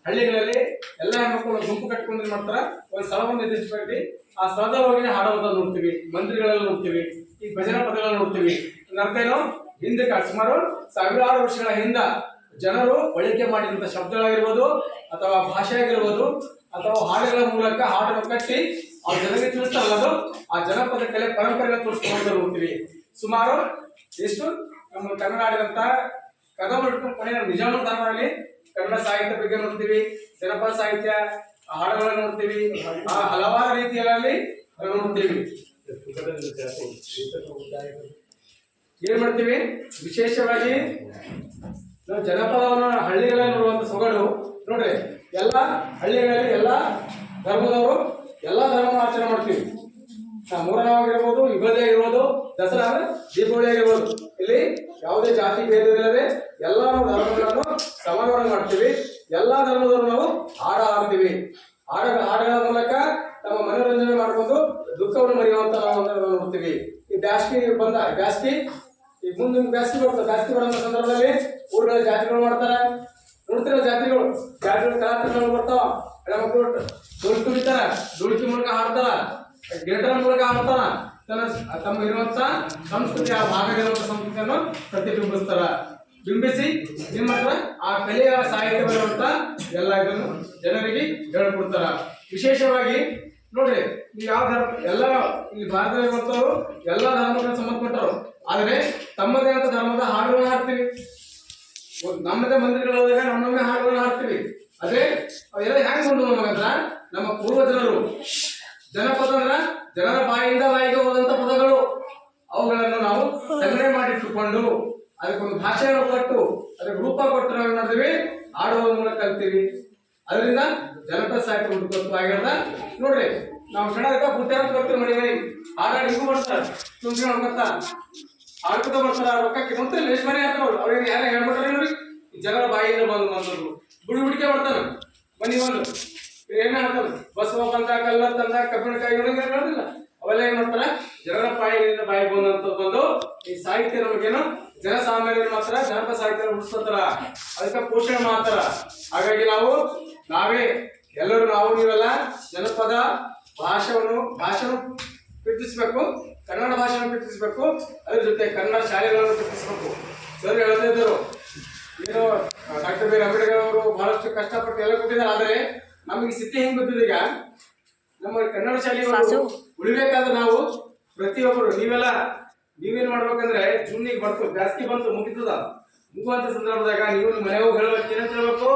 ಹಳ್ಳಿಗಳಲ್ಲಿ ಎಲ್ಲ ಹೆಣ್ಮಕ್ಳು ಗುಂಪು ಕಟ್ಕೊಂಡು ಮಾಡ್ತಾರ, ಒಂದು ಸ್ಥಳವನ್ನು ನಿರ್ದಿಷ್ಟಪಟ್ಟು ಆ ಸ್ಥಳದಲ್ಲಿ ಹೋಗಿ ಹಾಡುವಂತ ನೋಡ್ತೀವಿ, ಮಂದಿರಗಳಲ್ಲಿ ನೋಡ್ತೀವಿ, ಈ ಭಜನಾ ಪದಗಳನ್ನು ನೋಡ್ತೀವಿ. ಅರ್ಥೇನು, ಹಿಂದೆ ಸುಮಾರು ಸಾವಿರಾರು ವರ್ಷಗಳ ಹಿಂದ ಜನರು ಬಳಕೆ ಮಾಡಿದಂತ ಶಬ್ದಗಳಾಗಿರ್ಬೋದು ಅಥವಾ ಭಾಷೆ ಆಗಿರ್ಬೋದು ಅಥವಾ ಹಾಡುಗಳ ಮೂಲಕ ಹಾಡನ್ನು ಕಟ್ಟಿ ಆ ಜನರಿಗೆ ತಿಳಿಸ್ತಾರಲ್ಲ, ಅದು ಆ ಜನಪದ ಕಲೆ ಪರಂಪರೆಯನ್ನು ತೋರಿಸ್ಕೊಂಡು ನೋಡ್ತೀವಿ. ಸುಮಾರು ಎಷ್ಟು ನಮ್ಮ ಕನ್ನಡ ಆಡಿದಂತ ಕದಮ ಇಟ್ಕೊಂಡು ಕೊನೆಯ ನಿಜಾಮನ ಧಾರವಾಡಲ್ಲಿ ಕನ್ನಡ ಸಾಹಿತ್ಯ ಬಗ್ಗೆ ನೋಡ್ತೀವಿ, ಜನಪದ ಸಾಹಿತ್ಯ ಹಾಡುಗಳನ್ನು ನೋಡ್ತೀವಿ, ಆ ಹಲವಾರು ರೀತಿಯಲ್ಲಿ ನೋಡ್ತೀವಿ. ಏನ್ ಮಾಡ್ತೀವಿ, ವಿಶೇಷವಾಗಿ ನಾವು ಜನಪದವನ್ನು ಹಳ್ಳಿಗಳಲ್ಲಿ ನೋಡುವಂತ ಸೊಗಡು ನೋಡ್ರಿ. ಎಲ್ಲ ಹಳ್ಳಿಗಳಲ್ಲಿ ಎಲ್ಲ ಧರ್ಮದವರು ಎಲ್ಲ ಧರ್ಮ ಆಚರಣೆ ಮಾಡ್ತೀವಿ. ಮೊಹರಂ ಆಗಿರ್ಬೋದು, ಯುಗಾದಿ ಆಗಿರ್ಬೋದು, ದಸರಾ ದೀಪಾವಳಿ ಆಗಿರ್ಬೋದು, ಇಲ್ಲಿ ಯಾವುದೇ ಜಾತಿ ಭೇದವಿಲ್ಲದೆ ಎಲ್ಲ ಧರ್ಮಗಳನ್ನು ಸಮಾನವಾಗಿ ಮಾಡ್ತೀವಿ. ಎಲ್ಲಾ ಧರ್ಮದವರು ನಾವು ಹಾಡ್ತೀವಿ. ಹಾಡುಗಳ ಮೂಲಕ ನಮ್ಮ ಮನೋರಂಜನೆ ಮಾಡಿಕೊಂಡು ದುಃಖವನ್ನು ಮರೆಯುವಂತ ನಾವು ನೋಡ್ತೀವಿ. ಈ ಬ್ಯಾಸ್ಗಿ ಈ ಮುಂದಿನ ಬ್ಯಾಸ್ಗಿ ಬರೋ ಸಂದರ್ಭದಲ್ಲಿ ಊರುಗಳ ಜಾತಿಗಳು ಮಾಡ್ತಾರ, ನೋಡ್ತಿರೋ ಜಾತಿಗಳು ಕಲಾತ್ಮಕಗಳು ಬರ್ತಾವ. ಹೆಣ್ಮಕ್ಳು ಡುಳ್ಕಿ ತುಳಿತಾರ, ಡುಳ್ಕಿ ಮೂಲಕ ಹಾಡ್ತಾರ, ಗಿರಟರ ಮೂಲಕ ಹಾಡ್ತಾರ, ತಮ್ಮ ಇರುವಂತ ಸಂಸ್ಕೃತಿ, ಆ ಭಾಗದಲ್ಲಿರುವಂತ ಸಂಸ್ಕೃತಿಯನ್ನು ಪ್ರತಿಬಿಂಬಿಸ್ತಾರ. ಬಿಂಬಿಸಿ ಏನ್ ಮಾಡ್ತಾರ, ಆ ಕಲೆಯ ಸಾಹಿತ್ಯ ಬರುವಂತ ಎಲ್ಲ ಇದನ್ನು ಜನರಿಗೆ ಹೇಳ್ಕೊಡ್ತಾರ. ವಿಶೇಷವಾಗಿ ನೋಡ್ರಿ, ನೀವು ಯಾವ ಧರ್ಮ ಎಲ್ಲ ಇಲ್ಲಿ ಭಾರತದಲ್ಲಿರುವಂತವ್ರು ಎಲ್ಲ ಧರ್ಮಗಳಿಗೆ ಸಂಬಂಧಪಟ್ಟರು, ಆದ್ರೆ ತಮ್ಮದೇ ಆದ ಧರ್ಮದ ಹಾಡುಗಳನ್ನ ಹಾಡ್ತೀವಿ. ನಮ್ಮದೇ ಮಂದಿರಗಳು ಹೋದಾಗ ನಮ್ಮೊಮ್ಮೆ ಹಾಡುಗಳನ್ನ ಹಾಡ್ತೀವಿ. ಅದೇ ಅವೆಲ್ಲ ಹೆಂಗ್ ಬಂದು ನಮಗಂದ್ರ ನಮ್ಮ ಪೂರ್ವಜನರು ಜನಪದ ಅಂದ್ರ ಜನರ ಬಾಯಿಂದ ಬಾಯಿಗೆ ಹೋದಂತ ಪದಗಳು, ಅವುಗಳನ್ನು ನಾವು ಸಂಗ್ರಹ ಮಾಡಿಟ್ಟುಕೊಂಡು ಅದಕ್ಕೊಂದು ಭಾಷೆಯನ್ನು ಕೊಟ್ಟು ಅದಕ್ಕೆ ರೂಪ ಕೊಟ್ಟು ನಾವು ಮಾಡಿದ್ವಿ, ಹಾಡುವ ಮೂಲಕ ಕಲ್ತೀವಿ. ಅದರಿಂದ ಜನಪದ ಸಾಹಿತ್ಯ ಹುಡುಕತ್ತು ಆಗಿರೋದ. ನೋಡ್ರಿ, ನಾವು ಕನ್ನಡಕ ಪುಟ್ಟ ಬರ್ತೀವಿ, ಮನೆ ಮನೆ ಹಾಡಾಡಿ ಹಿಂಗೂ ಬರ್ತಾರ, ತುಂಬ್ರಿ ನೋಡ್ಕೊತ ಆಡ್ಕೊತ ಬರ್ತಾರ. ರೊಕ್ಕಕ್ಕೆ ಮತ್ತೆ ಲೇಸ್ ಮನೆ ಹಾಕೋರು ಅವ್ರಿಗೆ ಯಾರ ಹೇಳ್ಬಿಟ್ರೆ ನೋಡಿ, ಜನರ ಬಾಯಿಯಿಂದ ಬಂದ್ರು ಹುಡುಕೆ ಬರ್ತಾನ ಮನಿ ಬಂದು ಏನ್ ಮಾಡ್ತಾರ, ಬಸ್ ಹೋಗಂತ ಕಲ್ಲ ತಂದ ಕಬ್ಬಿಣಕಾಯಿ ನೋಡಿಲ್ಲ, ಅವೆಲ್ಲ ಏನ್ ಮಾಡ್ತಾರ, ಜನರ ಬಾಯಿಯಿಂದ ಬಾಯಿ ಬಂದಂತ ಬಂದು ಈ ಸಾಹಿತ್ಯ ನಮಗೇನು ಜನಸಾಮಾನ್ಯರು ಮಾತ್ರ ಜನಪದ ಸಾಹಿತ್ಯ ಉಳಿಸ್ತಾರ, ಅದಕ್ಕೆ ಪೋಷಣೆ ಮಾಡ್ತಾರ. ಹಾಗಾಗಿ ನಾವೇ ಎಲ್ಲರೂ ನೀವೆಲ್ಲ ಜನಪದ ಭಾಷೆಯನ್ನು ಪ್ರೀತಿಸ್ಬೇಕು, ಕನ್ನಡ ಭಾಷೆಯನ್ನು ಪ್ರೀತಿಸ್ಬೇಕು, ಅದ್ರ ಜೊತೆ ಕನ್ನಡ ಶಾಲೆಗಳನ್ನು ಪ್ರೀತಿಸ್ಬೇಕು. ಸರ್ ಹೇಳ್ತಾ ಇದ್ದರು, ಏನು ಡಾಕ್ಟರ್ ಬಿ ಆರ್ ಅಂಬೇಡ್ಕರ್ ಅವರು ಬಹಳಷ್ಟು ಕಷ್ಟಪಟ್ಟು ಎಲ್ಲ ಕೊಟ್ಟಿದ್ದಾರೆ. ಆದರೆ ನಮಗೆ ಸ್ಥಿತಿ ಹೆಂಗ್ ಗೊತ್ತಿದೆ, ಈಗ ನಮ್ಮ ಕನ್ನಡ ಶಾಲೆಗಳು ಉಳಿಬೇಕಾದ್ರೆ ನಾವು ಪ್ರತಿಯೊಬ್ಬರು ನೀವೇನ್ ಮಾಡ್ಬೇಕಂದ್ರೆ, ಜೂನಿಗೆ ಬರ್ತು ಬ್ಯಾಸ್ಗಿ ಬಂತು ಮುಗಿತದ, ಮುಗುವಂತ ಸಂದರ್ಭದಾಗ ನೀವು ಮನೆ ಹೋಗಿ ಹೇಳ್ಬೇಕು, ಏನಂತ ಹೇಳ್ಬೇಕು,